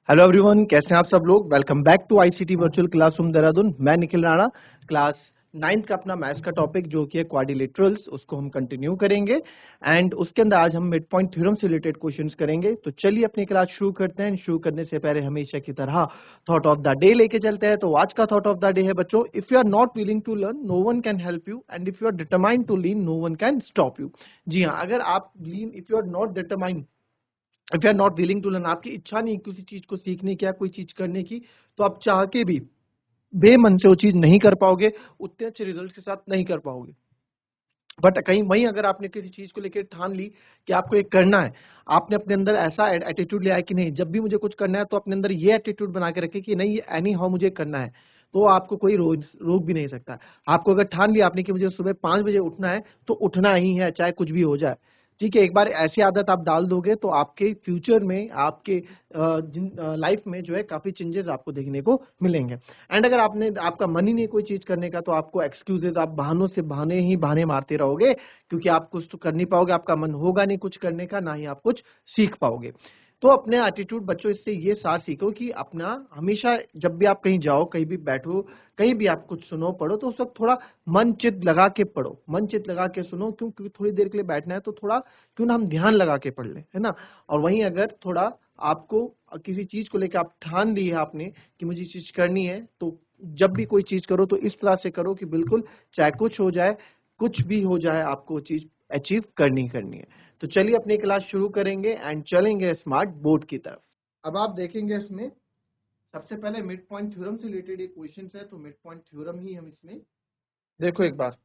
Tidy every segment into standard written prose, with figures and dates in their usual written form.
Hello everyone, कैसे हैं आप सब लोग। Welcome back to ICT virtual classroom Dehradun. मैं निखिल राणा। क्लास 9th का अपना मैथ्स का टॉपिक जो कि है क्वाड्रिलेटरल्स, उसको हम कंटिन्यू करेंगे एंड उसके अंदर आज हम मिड पॉइंट थ्योरम से रिलेटेड क्वेश्चंस करेंगे। तो चलिए अपनी क्लास शुरू करते हैं। शुरू करने से पहले हमेशा की तरह थॉट ऑफ द डे लेके चलते हैं। तो आज का थॉट ऑफ द डे है बच्चों, if you are not willing to learn no one can help you and if you are determined to learn no one can stop you. जी हाँ, अगर आप learn, if you are not determined, if you are not willing to learn, आपकी इच्छा नहीं किसी चीज को सीखने की या कोई चीज करने की, तो आप चाह के भी बेमन से वो चीज नहीं कर पाओगे, उतने अच्छे रिजल्ट के साथ नहीं कर पाओगे। बट कहीं वहीं अगर आपने किसी चीज को लेकर ठान ली कि आपको ये करना है, आपने अपने अंदर ऐसा एटीट्यूड लिया है कि नहीं, जब भी मुझे कुछ करना है तो अपने अंदर ये एटीट्यूड बना के रखे कि नहीं, ये एनी हाउ मुझे करना है, तो आपको कोई रोक भी नहीं सकता। आपको अगर ठान लिया आपने कि मुझे सुबह 5 बजे उठना है, तो उठना ही है, चाहे कुछ भी हो जाए। ठीक है, एक बार ऐसी आदत आप डाल दोगे तो आपके फ्यूचर में, आपके लाइफ में जो है काफी चेंजेस आपको देखने को मिलेंगे। एंड अगर आपने, आपका मन ही नहीं कोई चीज करने का, तो आपको एक्सक्यूजेस, आप बहानों से बहाने ही बहाने मारते रहोगे, क्योंकि आप कुछ तो कर नहीं पाओगे, आपका मन होगा नहीं कुछ करने का, ना ही आप कुछ सीख पाओगे। तो अपने एटीट्यूड बच्चों, इससे ये साथ सीखो कि अपना हमेशा जब भी आप कहीं जाओ, कहीं भी बैठो, कहीं भी आप कुछ सुनो पढ़ो, तो उस वक्त थोड़ा मन चित लगा के पढ़ो, मन चित लगा के सुनो। क्यों? क्योंकि थोड़ी देर के लिए बैठना है, तो थोड़ा क्यों ना हम ध्यान लगा के पढ़ लें, है ना। और वहीं अगर थोड़ा आपको किसी चीज को लेकर आप ठान ली है आपने कि मुझे चीज करनी है, तो जब भी कोई चीज करो तो इस तरह से करो कि बिल्कुल चाहे कुछ हो जाए, कुछ भी हो जाए, आपको चीज अचीव करनी करनी है। तो चलिए अपनी क्लास शुरू करेंगे एंड चलेंगे स्मार्ट बोर्ड की तरफ। अब आप देखेंगे इसमें सबसे पहले मिड पॉइंट थ्योरम से रिलेटेड एक क्वेश्चन है, तो मिड पॉइंट थ्योरम ही हम इसमें देखो एक बार।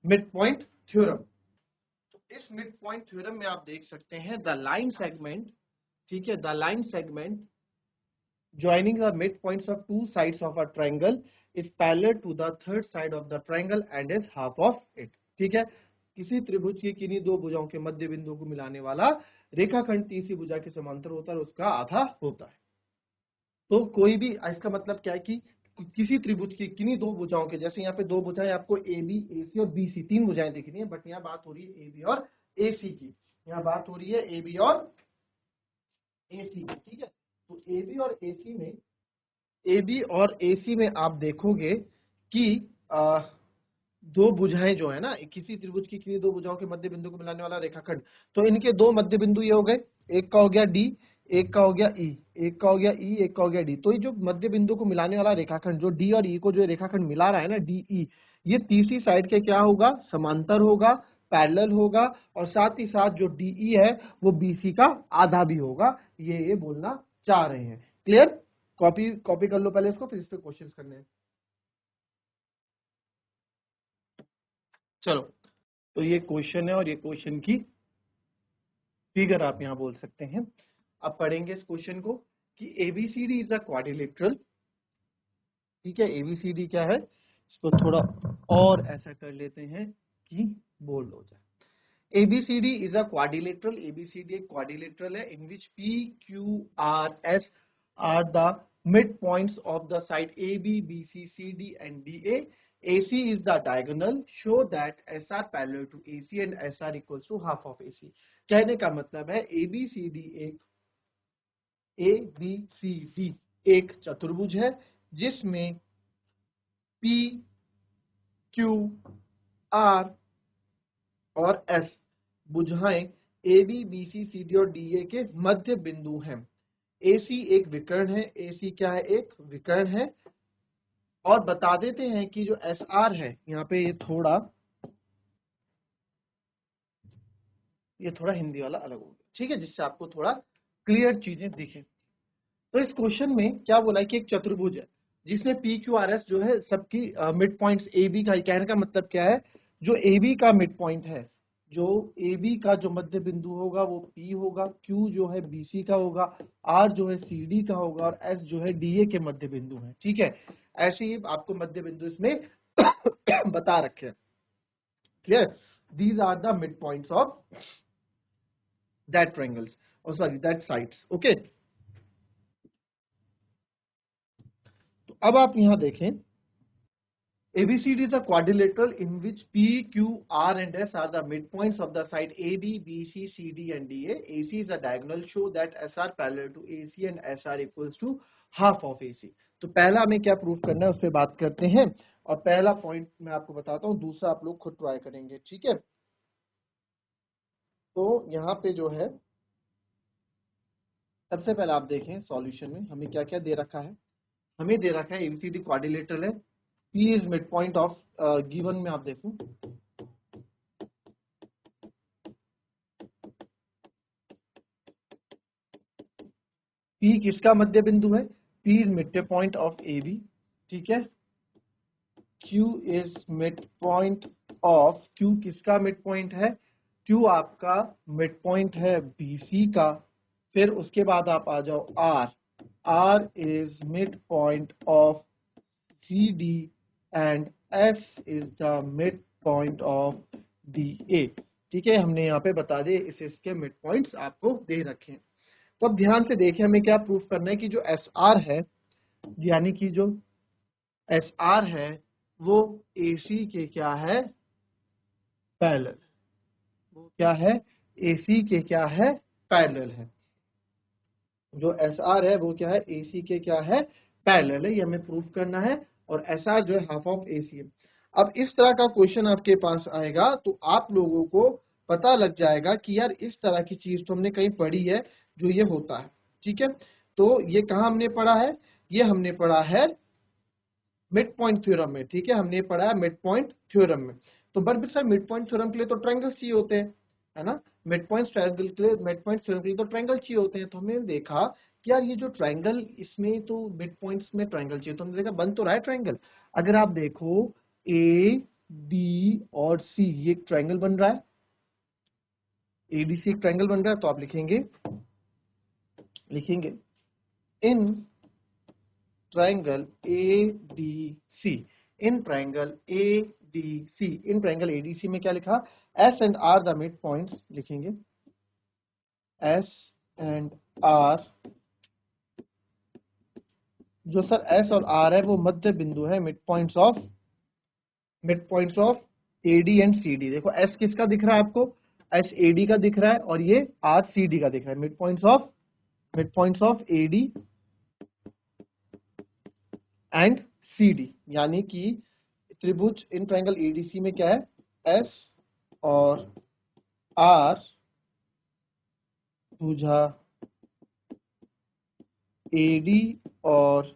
मिड पॉइंट थ्योरम, तो इस मिड पॉइंट थ्योरम में आप देख सकते हैं द लाइन सेगमेंट, ठीक है, the line segment joining the midpoints of two sides of a triangle is parallel to the third side of the triangle and is half of it। ठीक है, किसी त्रिभुज की किन्हीं दो भुजाओं के मध्य बिंदु को मिलाने वाला रेखाखंड तीसरी भुजा के समांतर होता है और उसका आधा होता है। तो कोई भी, इसका मतलब क्या है कि किसी त्रिभुज की किन्हीं दो भुजाओं के, जैसे यहाँ पे दो भुजाएं आपको ए बी, ए सी और बी सी, तीन भुजाएं दिख रही हैं, बट यहाँ बात हो रही है ए बी और ए सी की। यहाँ बात हो रही है ए बी और ए सी की। ठीक है, तो ए बी और ए सी में, ए बी और ए सी में आप देखोगे कि दो भुजाएं जो है ना, किसी त्रिभुज की किन्हीं दो भुजाओं के मध्य बिंदु को मिलाने वाला रेखाखंड, तो इनके दो मध्य बिंदु ये हो गए, एक का हो गया डी, एक का हो गया ई, एक का हो गया ई, एक का हो गया डी। तो ये जो मध्य बिंदु को मिलाने वाला रेखाखंड, जो डी और ई को जो रेखाखंड मिला रहा है ना, डी ई, ये तीसरी साइड के क्या होगा, समांतर होगा, पैरेलल होगा, और साथ ही साथ जो डी ई है वो बीसी का आधा भी होगा। ये बोलना चाह रहे हैं। क्लियर? कॉपी कॉपी कर लो पहले इसको, फिर इस पे क्वेश्चंस करने हैं। चलो, तो ये क्वेश्चन है और ये क्वेश्चन की फिगर आप यहां बोल सकते हैं। अब पढ़ेंगे इस क्वेश्चन को कि एबीसीडी इज अ क्वाड्रिलेटरल। ठीक है, एबीसीडी क्या है, इसको थोड़ा और ऐसा कर लेते हैं कि बोल्ड हो जाए। ABCD is a quadrilateral। ABCD एक quadrilateral है in which P, Q, R, S are the midpoints of the side AB, BC, CD and DA। AC is the diagonal। Show that SR parallel to AC and SR equals to half of AC। कहने का मतलब है ABCD एक ABCD एक चतुर्भुज है जिसमें P, Q, R और S भुजाएं a b, b c, c d और डी ए के मध्य बिंदु हैं। ए सी एक विकर्ण है, ए सी क्या है, एक विकर्ण है। और बता देते हैं कि जो एस आर है, यहाँ पे ये थोड़ा हिंदी वाला अलग हो गया, ठीक है, जिससे आपको थोड़ा क्लियर चीजें दिखे। तो इस क्वेश्चन में क्या बोला है कि एक चतुर्भुज है जिसमें पी क्यू आर एस जो है सबकी मिड पॉइंट्स ए बी का, कहने का मतलब क्या है, जो ए बी का मिड पॉइंट है, जो ए बी का जो मध्य बिंदु होगा वो पी होगा, क्यू जो है बी सी का होगा, आर जो है सी डी का होगा और एस जो है डी ए के मध्य बिंदु है। ठीक है, ऐसे ही आपको मध्य बिंदु इसमें बता रखे हैं। Clear? These are the mid points of that triangles, और सॉरी दैट साइड्स। ओके, तो अब आप यहां देखें ABCD is a quadrilateral in which P, Q, R and S are the midpoints of the side AB, BC, CD and DA. AC is a diagonal. Show that SR parallel to AC and SR equals to half of AC. तो पहला हमें क्या proof करना है उस पर बात करते हैं, और पहला पॉइंट मैं आपको बताता हूँ, दूसरा आप लोग खुद ट्राई करेंगे, ठीक है। तो यहाँ पे जो है सबसे पहले आप देखें सॉल्यूशन में हमें क्या क्या दे रखा है। हमें दे रखा है एबीसीडी क्वाड्रिलेटरल है, P is mid point of given में आप देखो P किसका मध्य बिंदु है, P is mid point of AB, ठीक है। Q is mid point of, Q किसका मिड पॉइंट है, Q आपका मिड पॉइंट है BC का। फिर उसके बाद आप आ जाओ R, R is mid point of CD and S is the midpoint of DA, ठीक है। हमने यहाँ पे बता दिए इसके मिड पॉइंट्स आपको दे रखे हैं। तो अब ध्यान से देखें हमें क्या प्रूफ करना है कि जो SR है, यानी कि जो SR है वो AC के क्या है, पैरेलल। वो क्या है, AC के क्या है, पैरेलल है। जो SR है वो क्या है, AC के क्या है, पैरेलल है। ये हमें प्रूफ करना है। और SR जो है हाफ ऑफ AC है। अब इस तरह का क्वेश्चन आपके पास आएगा तो आप लोगों को पता लग जाएगा कि यार इस तरह की चीज तो हमने कहीं पढ़ी है जो ये होता है, ठीक है। तो ये कहाँ हमने पढ़ा है, ये हमने पढ़ा है मिड पॉइंट थ्योरम में, ठीक है। हमने पढ़ा है मिड पॉइंट थ्योरम में। तो but sir mid point theorem के लिए तो ट्रायंगल्स चाहिए होते हैं, है ना। मिड पॉइंट ट्रायंगल के लिए, मिड पॉइंट थ्योरम के लिए तो ट्रायंगल चाहिए होते हैं। तो हमने देखा कि यार ये जो ट्रायंगल, इसमें तो मिड पॉइंट्स में ट्रायंगल चाहिए, तो हमने देखा बन तो रहा है ट्रायंगल। अगर आप देखो ए डी और सी, ये एक ट्रायंगल बन रहा है, एडीसी एक ट्रायंगल बन रहा है। तो आप लिखेंगे in triangle ADC, in triangle ADC, in triangle ADC में क्या लिखा, S and R the mid points, लिखेंगे S एंड R, जो सर S और R है वो मध्य बिंदु है, mid points of AD and CD। देखो S किसका दिख रहा है आपको, S AD का दिख रहा है और ये R CD का दिख रहा है। Mid points of AD and CD, यानी कि त्रिभुज इन ट्रायंगल ADC में क्या है, S और R भुजा AD और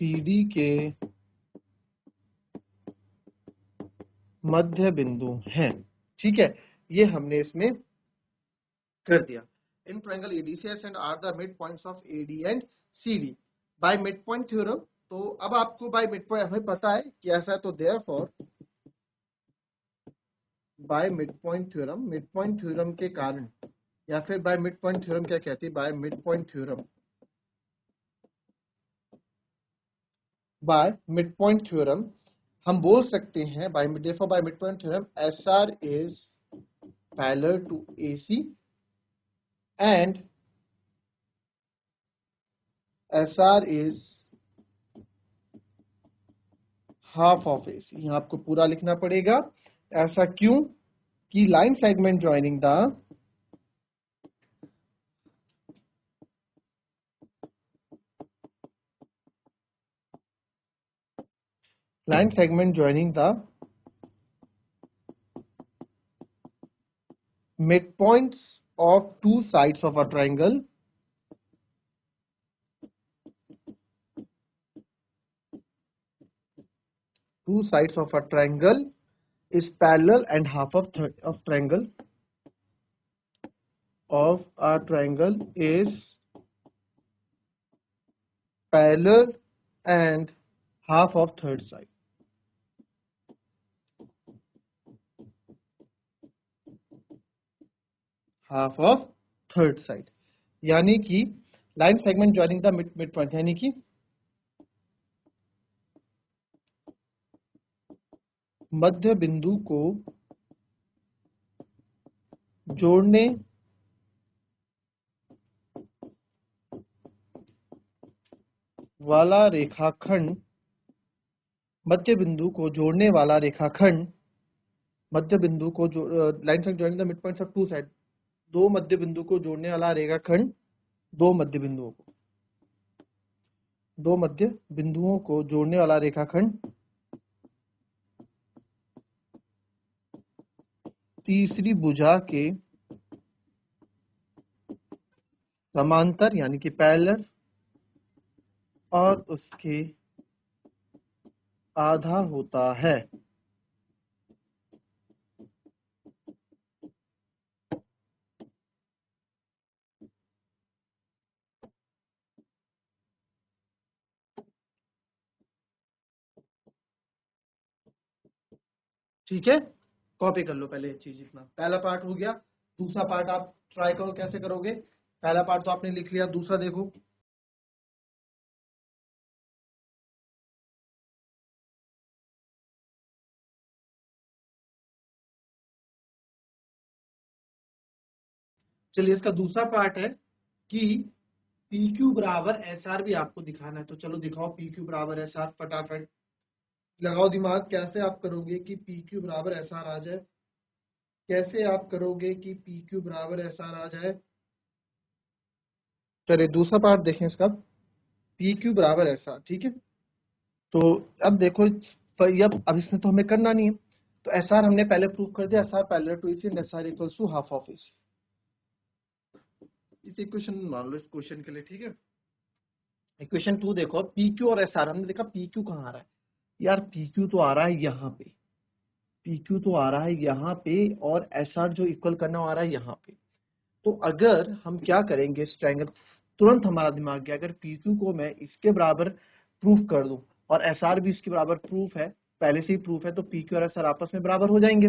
CD के मध्य बिंदु हैं, ठीक है। ये हमने इसमें कर दिया। In triangle ADC S and R the mid points of AD and CD by mid point theorem. तो अब आपको बाय मिड पॉइंट हमें पता है कि ऐसा है, तो therefore by mid point theorem के कारण, या फिर बाय मिड पॉइंट थ्योरम क्या कहती है, बाय मिड पॉइंट थ्योरम हम बोल सकते हैं by mid point theorem SR is parallel to AC and SR is half of AC। यहाँ आपको पूरा लिखना पड़ेगा। ऐसा क्यों कि line segment joining the midpoints of two sides of a triangle is parallel and half of triangle is parallel and half of third side। यानी कि line segment joining the mid point, यानी कि मध्य बिंदु को जोड़ने वाला रेखाखंड, मध्य बिंदु को जोड़ने वाला रेखाखंड, मध्य बिंदु को जो line segment joining the mid points of two side, दो मध्य बिंदु को जोड़ने वाला रेखाखंड, दो मध्य बिंदुओं को, दो मध्य बिंदुओं को जोड़ने वाला रेखाखंड तीसरी भुजा के समांतर यानी कि पैरेलल और उसके आधा होता है। ठीक है, कॉपी कर लो पहले चीज। इतना पहला पार्ट हो गया। दूसरा पार्ट आप ट्राई करो कैसे करोगे। पहला पार्ट तो आपने लिख लिया, दूसरा देखो। चलिए, इसका दूसरा पार्ट है कि पी क्यू बराबर एस आर भी आपको दिखाना है। तो चलो दिखाओ पी क्यू बराबर एस आर, फटाफट लगाओ दिमाग। कैसे आप करोगे कि पी क्यू बराबर एस आर आ जाए, कैसे आप करोगे कि पी क्यू बराबर एस आर आ जाए। चलिए दूसरा पार्ट देखें इसका, पी क्यू बराबर एस आर। ठीक है, तो अब देखो, अब इसमें तो हमें करना नहीं है। तो एस आर हमने पहले प्रूव कर दिया, S R parallel to AC and S R equals to half of AC. इस इक्वेशन मान लो इस क्वेश्चन के लिए। ठीक है, इक्वेशन 2 देखो, पी क्यू और एस आर। हमने देखा पी क्यू कहाँ आ रहा है यार, पी क्यू तो आ रहा है यहाँ पे, पी क्यू तो आ रहा है यहाँ पे, और एस आर जो इक्वल करना आ रहा है यहाँ पे। तो अगर हम क्या करेंगे इस ट्रायंगल, तुरंत हमारा दिमाग गया, अगर पी क्यू को मैं इसके बराबर प्रूफ कर दूं और एस आर भी इसके बराबर प्रूफ है, पहले से ही प्रूफ है, तो पी क्यू और एस आर आपस में बराबर हो जाएंगे,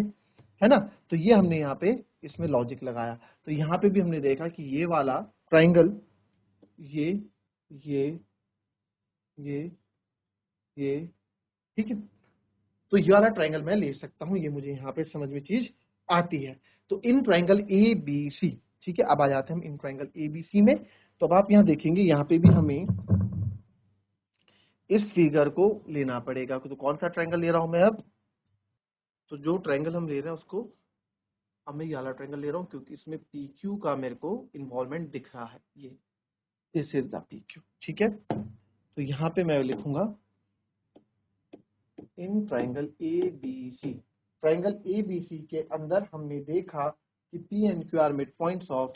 है ना। तो ये हमने यहाँ पे इसमें लॉजिक लगाया। तो यहाँ पे भी हमने देखा कि ये वाला ट्राइंगल, ये ये ये ये, ठीक है, तो ये वाला ट्राइंगल मैं ले सकता हूँ। ये मुझे यहाँ पे समझ में चीज आती है। तो इन ट्राइंगल ए बी सी, ठीक है, अब आ जाते हैं हम इन ट्राइंगल ए बी सी में। तो अब आप यहाँ देखेंगे, यहाँ पे भी हमें इस फिगर को लेना पड़ेगा। तो कौन सा ट्राइंगल ले रहा हूं मैं अब, तो जो ट्राइंगल हम ले रहे हैं उसको, अब मैं ये वाला ट्राइंगल ले रहा हूँ क्योंकि इसमें पी क्यू का मेरे को इन्वॉल्वमेंट दिख रहा है। ये this is the P Q. ठीक है, तो यहाँ पे मैं लिखूंगा in triangle A B C. Triangle A B C के अंदर हमने देखा कि P and Q are mid points of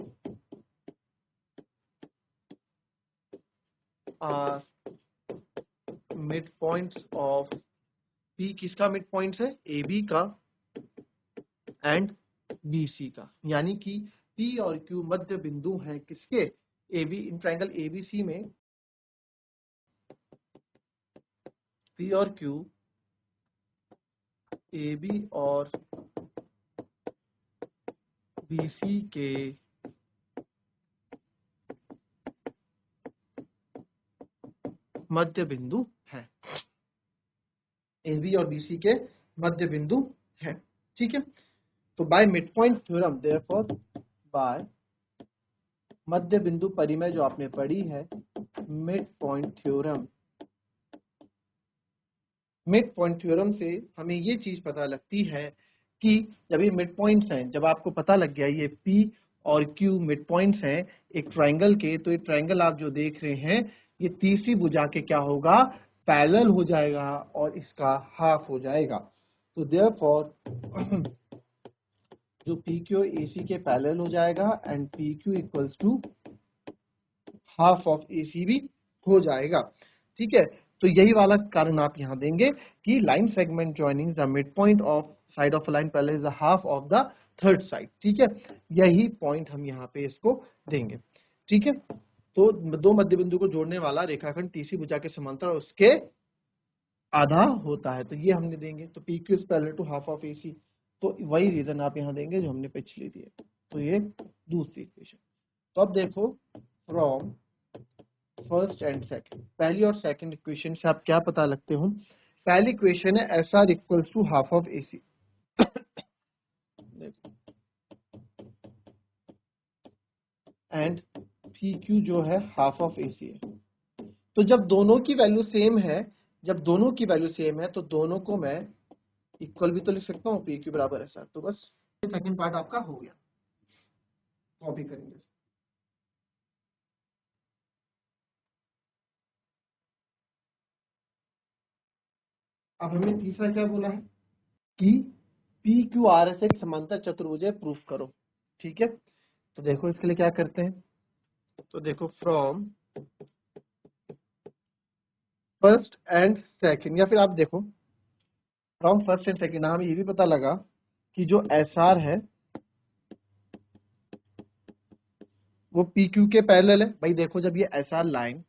mid points of P, किसका मिड पॉइंट्स है, ए बी का एंड बी सी का, यानी कि पी और क्यू मध्य बिंदु हैं किसके, A B. In triangle A B C में पी और क्यू, ए बी और बी सी के मध्य बिंदु हैं, ए बी और बी सी के मध्य बिंदु हैं। ठीक है, तो by mid point theorem, therefore by मध्य बिंदु परिमेय जो आपने पढ़ी है, mid point theorem, mid point theorem से हमें ये चीज पता लगती है कि जब ये मिड पॉइंट्स हैं, जब आपको पता लग गया ये P और Q मिड पॉइंट्स हैं एक ट्राइंगल के, तो ये ट्राइंगल आप जो देख रहे हैं ये तीसरी भुजा के क्या होगा, पैरेलल हो जाएगा और इसका हाफ हो जाएगा। तो देयरफॉर जो PQ AC के पैरेलल हो जाएगा and PQ equals to half of AC भी हो जाएगा। ठीक है, तो यही वाला कारण आप यहाँ देंगे कि line segment joining the mid point of side of line parallel is the half of the third side. ठीक है, यही पॉइंट हम यहाँ पे इसको देंगे। ठीक है, तो दो मध्य बिंदु को जोड़ने वाला रेखाखंड तीसरी भुजा के समांतर और उसके आधा होता है, तो ये हमने देंगे। तो P Q is parallel to half of AC, तो वही रीजन आप यहाँ देंगे जो हमने पिछले दिए। तो ये दूसरी इक्वेशन। तो अब देखो, फ्रॉम फर्स्ट एंड सेकंड, पहली और सेकंड इक्वेशन से आप क्या पता लगते हो। पहली इक्वेशन है S R equals to half of AC, and P Q जो है हाफ ऑफ AC है। तो जब दोनों की वैल्यू सेम है, जब दोनों की वैल्यू सेम है तो दोनों को मैं इक्वल भी तो लिख सकता हूँ, पी क्यू बराबर एस आर। तो बस सेकंड पार्ट आपका हो गया, कॉपी करेंगे। अब हमें तीसरा क्या बोला है कि पी क्यू आर एस एक समांतर चतुर्भुज है, प्रूफ करो। ठीक है, तो देखो इसके लिए क्या करते हैं। तो देखो फ्रॉम फर्स्ट एंड सेकंड, या फिर आप देखो फ्रॉम फर्स्ट एंड सेकंड, हमें ये भी पता लगा कि जो एस आर है वो पी क्यू के पैरेलल है। भाई देखो, जब ये एस आर लाइन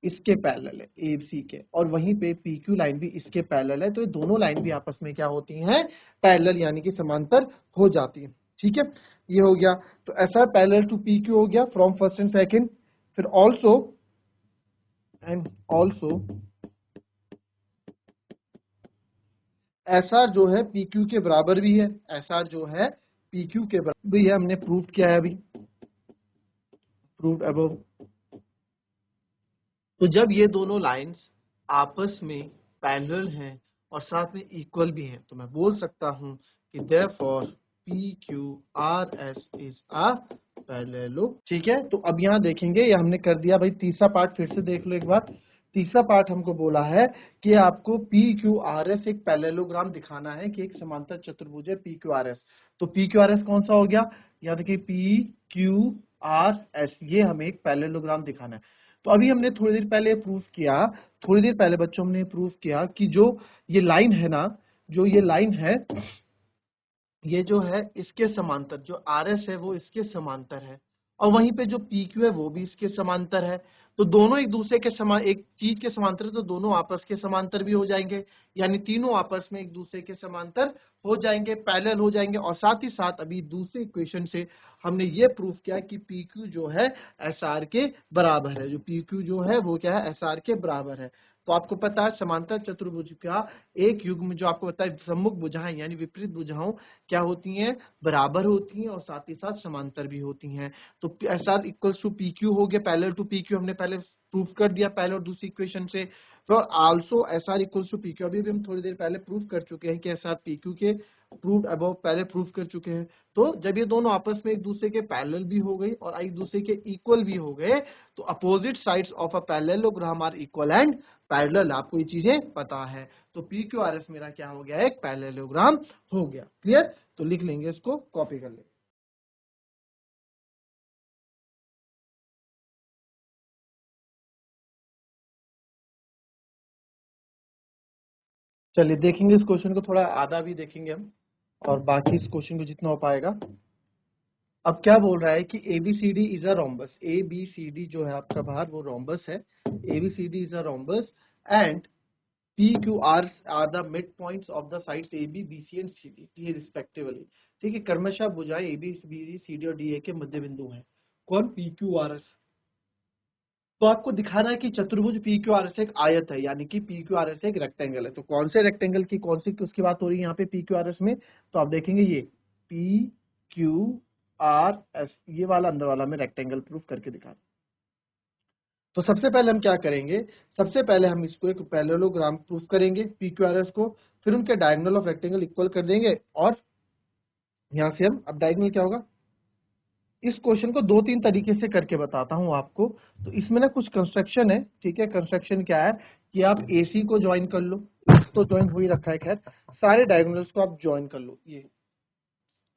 इसके पैरेलल है ए सी के, और वहीं पे पी क्यू लाइन भी इसके पैरेलल है, तो ये दोनों लाइन भी आपस में क्या होती हैं, पैरेलल यानी कि समांतर हो जाती है। ठीक है, ये हो गया। तो S R parallel to P Q हो गया फ्रॉम फर्स्ट एंड सेकंड। फिर also and also S R जो है पी क्यू के बराबर भी है, एस आर जो है पी क्यू के बराबर भी है, हमने प्रूव किया है अभी, प्रूव्ड अबव। तो जब ये दोनों लाइंस आपस में पैरेलल हैं और साथ में इक्वल भी हैं, तो मैं बोल सकता हूं कि therefore P Q R S is a पैरेललो। ठीक है, तो अब यहां देखेंगे, ये हमने कर दिया। भाई तीसरा पार्ट फिर से देख लो एक बार। तीसरा पार्ट हमको बोला है कि आपको पी क्यू आर एस एक पैरेललोग्राम दिखाना है कि एक समांतर चतुर्भुज है पी क्यू आर एस। तो पी क्यू आर एस कौन सा हो गया, याद देखिए पी क्यू आर एस, ये हमें एक पैरेललोग्राम दिखाना है। तो अभी हमने थोड़ी देर पहले प्रूफ किया, थोड़ी देर पहले बच्चों हमने प्रूफ किया कि जो ये लाइन है ना, जो ये लाइन है, ये जो है इसके समांतर, जो आर एस है वो इसके समांतर है, और वहीं पे जो पी क्यू है वो भी इसके समांतर है। तो दोनों एक दूसरे के समान, एक चीज के समांतर है, तो दोनों आपस के समांतर भी हो जाएंगे, यानी तीनों आपस में एक दूसरे के समांतर हो जाएंगे, पैरेलल हो जाएंगे। और साथ ही साथ अभी दूसरे इक्वेशन से हमने ये प्रूफ किया कि पी क्यू जो है एस आर के बराबर है, जो पी क्यू जो है वो क्या है, एस आर के बराबर है। तो आपको पता है समांतर चतुर्भुज का एक युग्म जो आपको पता है सम्मुख भुजाएं यानी विपरीत भुजाओं क्या होती हैं, बराबर होती हैं और साथ ही साथ समांतर भी होती हैं। तो S R equals to P Q हो गया, पैरेलल टू पी क्यू हमने पहले प्रूफ कर दिया पहले और दूसरी इक्वेशन से। तो also S R equals to P Q, अभी भी हम थोड़ी देर पहले प्रूफ कर चुके हैं कि एस आर पी क्यू के प्रूव अबव पहले प्रूफ कर चुके हैं। तो जब ये दोनों आपस में एक दूसरे के पैरेलल भी हो गई और एक दूसरे के इक्वल भी हो गए, तो opposite sides of a parallelogram are equal and parallel, आपको ये चीजें पता है। तो पी क्यू आर एस मेरा क्या हो गया, एक पैरेललोग्राम हो गया। क्लियर, तो लिख लेंगे, इसको कॉपी कर लेंगे। चलिए देखेंगे इस क्वेश्चन को, थोड़ा आधा भी देखेंगे हम और बाकी इस क्वेश्चन को जितना हो पाएगा। अब क्या बोल रहा है कि ABCD is a rhombus, ABCD जो है आपका बाहर वो रोम्बस है, ABCD is a rhombus and PQR are the mid points of the sides AB BC and CD respectively. ठीक है, क्रमशः भुजाएं AB BC CD और DA के मध्य बिंदु हैं। कौन, PQRS। तो आपको दिखाना है कि चतुर्भुज PQRS एक आयत है, यानी कि PQRS एक रेक्टेंगल है। तो कौन से रेक्टेंगल की कौन सी उसकी बात हो रही है यहाँ पे PQRS में, तो आप देखेंगे ये PQRS, ये वाला अंदर वाला में रेक्टेंगल प्रूफ करके दिखा। तो सबसे पहले हम क्या करेंगे, सबसे पहले हम इसको एक पैरेललोग्राम प्रूफ करेंगे PQRS को, फिर उनके डायगोनल ऑफ रेक्टेंगल इक्वल कर देंगे, और यहाँ से हम, अब डायगोनल क्या होगा, इस क्वेश्चन को दो तीन तरीके से करके बताता हूं आपको। तो इसमें ना कुछ कंस्ट्रक्शन है। ठीक है, कंस्ट्रक्शन क्या है कि आप AC को ज्वाइन कर लो, तो ज्वाइन हो ही रखा है, खैर सारे डायगोनल्स को आप ज्वाइन कर लो ये,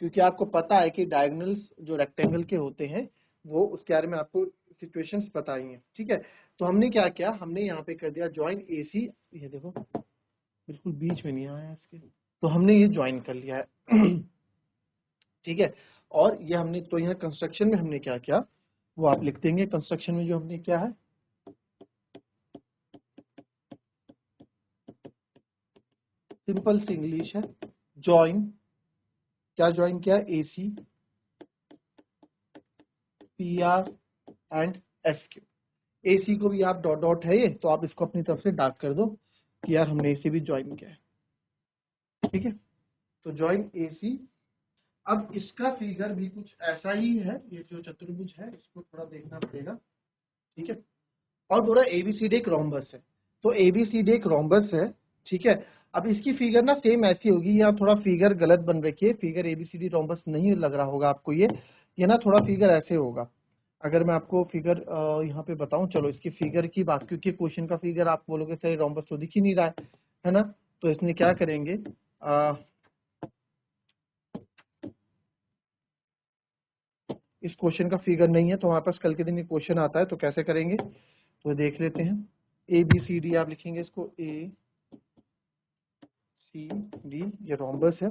क्योंकि आपको पता है कि डायगोनल्स जो रेक्टेंगल के होते हैं वो उसके बारे में आपको सिचुएशंस बताई हैं। ठीक है, तो हमने क्या किया, हमने यहाँ पे कर दिया ज्वाइन AC, ये देखो बिल्कुल बीच में नहीं आया इसके, तो हमने ये ज्वाइन कर लिया है। ठीक है, और ये हमने, तो यहाँ कंस्ट्रक्शन में हमने क्या किया वो आप लिख देंगे। कंस्ट्रक्शन में जो हमने क्या है, सिंपल सी इंग्लिश है, ज्वाइन, क्या ज्वाइन किया, AC PR and SQ। AC को भी आप डॉट डॉट है ये, तो आप इसको अपनी तरफ से डार्क कर दो कि यार हमने AC भी ज्वाइन किया है। ठीक है, तो ज्वाइन AC। अब इसका फिगर भी कुछ ऐसा ही है, ये जो चतुर्भुज है इसको थोड़ा देखना पड़ेगा। ठीक है, और बोला एबीसीडी एक रोम्बस है, तो एबीसीडी एक रोम्बस है, ठीक है। अब इसकी फिगर ना सेम ऐसी होगी, यहाँ थोड़ा फिगर गलत बन रखी है, फिगर एबीसीडी रोम्बस नहीं लग रहा होगा आपको, ये ना थोड़ा फिगर ऐसे होगा। अगर मैं आपको फिगर यहाँ पे बताऊं, चलो इसकी फिगर की बात, क्योंकि क्वेश्चन का फिगर आप बोलोगे सर रोम्बस तो दिख ही नहीं रहा है ना, तो इसमें क्या करेंगे, इस क्वेश्चन का फिगर नहीं है, तो हमारे पास कल के दिन ये क्वेश्चन आता है, तो कैसे करेंगे, तो देख लेते हैं। ए बी सी डी आप लिखेंगे इसको, ए सी डी ये रोम्बस है,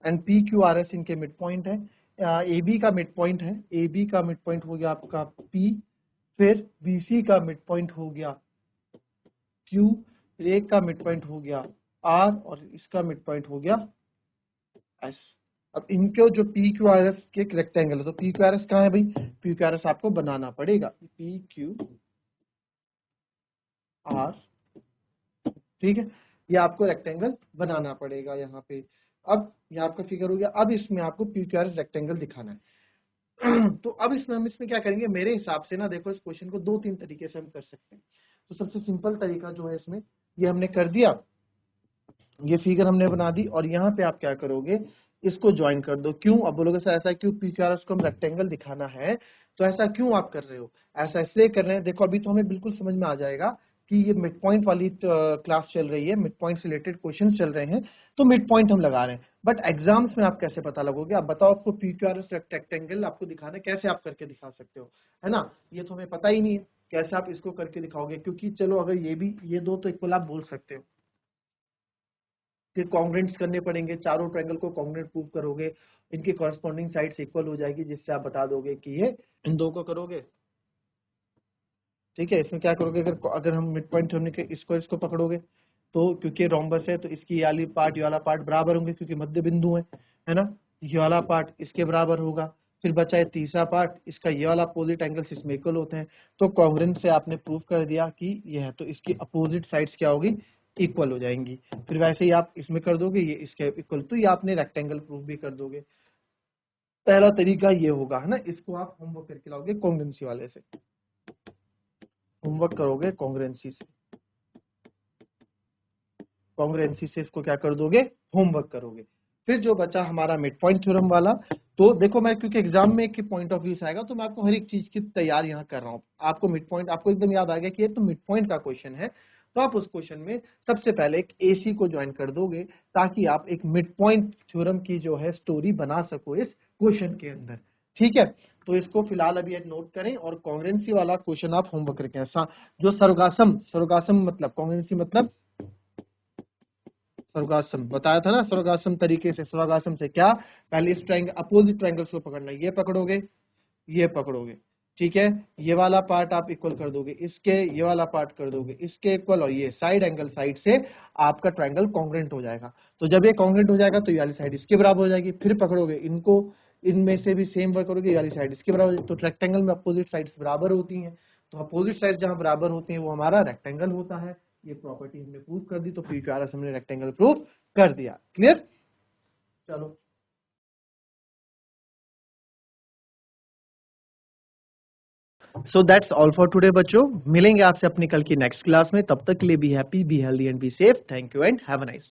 and P Q R S इनके मिड पॉइंट है। ए बी का मिड पॉइंट है, ए बी का मिड पॉइंट हो गया आपका पी, फिर बी सी का मिड पॉइंट हो गया क्यू, ए का मिड पॉइंट हो गया आर, और इसका मिड पॉइंट हो गया एस। अब इनके जो पी क्यू आर एस के रेक्टेंगल है, तो पी क्यू आर एस कहाँ है भाई, पी क्यू आर एस आपको बनाना पड़ेगा, पी क्यू आर, ठीक है, ये आपको रेक्टेंगल बनाना पड़ेगा यहाँ पे। अब ये आपका फिगर हो गया, अब इसमें आपको P Q R S rectangle दिखाना है। तो अब हम इसमें क्या करेंगे, मेरे हिसाब से ना देखो, इस क्वेश्चन को 2-3 तरीके से हम कर सकते हैं। तो सबसे सिंपल तरीका जो है इसमें, ये हमने कर दिया, ये फिगर हमने बना दी, और यहाँ पे आप क्या करोगे, इसको ज्वाइन कर दो। क्यों, अब बोलोगे सर ऐसा क्यों, पी क्यू आर एस को हम रेक्टेंगल दिखाना है, तो ऐसा क्यों आप कर रहे हो, ऐसा इसलिए कर रहे हैं, देखो अभी तो हमें बिल्कुल समझ में आ जाएगा कि ये मिड पॉइंट वाली क्लास चल रही है, मिड पॉइंट से रिलेटेड क्वेश्चन चल रहे हैं, तो मिड पॉइंट हम लगा रहे हैं। बट एग्जाम्स में आप कैसे पता लगोगे, आप बताओ, आपको P Q R S rectangle आपको दिखाना है, कैसे आप करके दिखा सकते हो, है ना, ये तो हमें पता ही नहीं है कैसे आप इसको करके दिखाओगे, क्योंकि चलो अगर ये भी, ये दो तो इक्वल आप बोल सकते हो, फिर कॉन्ग्रेंट्स करने पड़ेंगे, चारों ट्रायंगल को कॉन्ग्रेंट प्रूव करोगे, इनकी कॉरेस्पॉन्डिंग साइड्स इक्वल हो जाएगी, जिससे आप बता दोगे कि ये इन दो को करोगे, ठीक है। इसमें क्या करोगे, अगर अगर हम मिड पॉइंट होने के इसको पकड़ोगे, तो क्योंकि रोम्बस है तो इसकी ये वाला पार्ट बराबर होंगे, क्योंकि मध्य बिंदु है ना, ये वाला पार्ट इसके बराबर होगा, फिर बचा है तीसरा पार्ट, इसका ये वाला अपोजिट एंगल्स इसमें इक्वल होते हैं, तो कॉन्ग्रेंट से आपने प्रूव कर दिया कि ये है, तो इसकी अपोजिट साइड्स क्या होगी, इक्वल हो जाएंगी। फिर वैसे ही आप इसमें कर दोगे, ये इसके इक्वल, तो ये आपने रेक्टेंगल प्रूफ भी कर दोगे। पहला तरीका ये होगा, है ना, इसको आप होमवर्क करके लाओगे कॉन्ग्रेंसी वाले से, होमवर्क करोगे कॉन्ग्रेंसी से, कॉन्ग्रेंसी से इसको क्या कर दोगे, होमवर्क करोगे। फिर जो बचा हमारा मिड पॉइंट थ्योरम वाला, तो देखो मैं क्योंकि एग्जाम में के पॉइंट ऑफ व्यू से आएगा, तो मैं आपको हर एक चीज की तैयारी यहाँ कर रहा हूँ। आपको मिड पॉइंट, आपको एकदम याद आ गया कि ये तो मिड पॉइंट का क्वेश्चन है, तो आप उस क्वेश्चन में सबसे पहले एक एसी को ज्वाइन कर दोगे, ताकि आप एक मिड पॉइंट थ्योरम की जो है स्टोरी बना सको इस क्वेश्चन के अंदर, ठीक है। तो इसको फिलहाल अभी एक नोट करें, और कॉन्ग्रेंसी वाला क्वेश्चन आप होमवर्क करके, जो सरोगासम, सरोगासम मतलब कॉन्ग्रेंसी मतलब सर्गासम बताया था ना, सर्गासम तरीके से, सर्गासम से क्या, पहले इस ट्रायंगल अपोजिट ट्रायंगल्स को पकड़ना, ये पकड़ोगे, ये पकड़ोगे, ठीक है, ये वाला पार्ट आप इक्वल कर दोगे इसके, ये वाला पार्ट कर दोगे इसके इक्वल, और ये साइड एंगल साइड से आपका ट्रायंगल कॉन्ग्रेंट हो जाएगा। तो जब ये कॉन्ग्रेंट हो जाएगा, तो ये वाली साइड इसके बराबर हो जाएगी, फिर पकड़ोगे इनको, इनमें से भी सेम वर्क करोगे, ये वाली साइड इसके बराबर, तो रेक्टेंगल में अपोजिट साइड्स बराबर होती हैं, तो अपोजिट साइड जहां बराबर होती हैं वो हमारा रेक्टेंगल होता है। ये प्रॉपर्टी हमने प्रूव कर दी, तो पी क्यू आर एस हमने रेक्टेंगल प्रूव कर दिया, क्लियर, चलो। So that's all for today बच्चों, मिलेंगे आपसे अपनी कल की नेक्स्ट क्लास में, तब तक के लिए be happy, be healthy and be safe, thank you and have a nice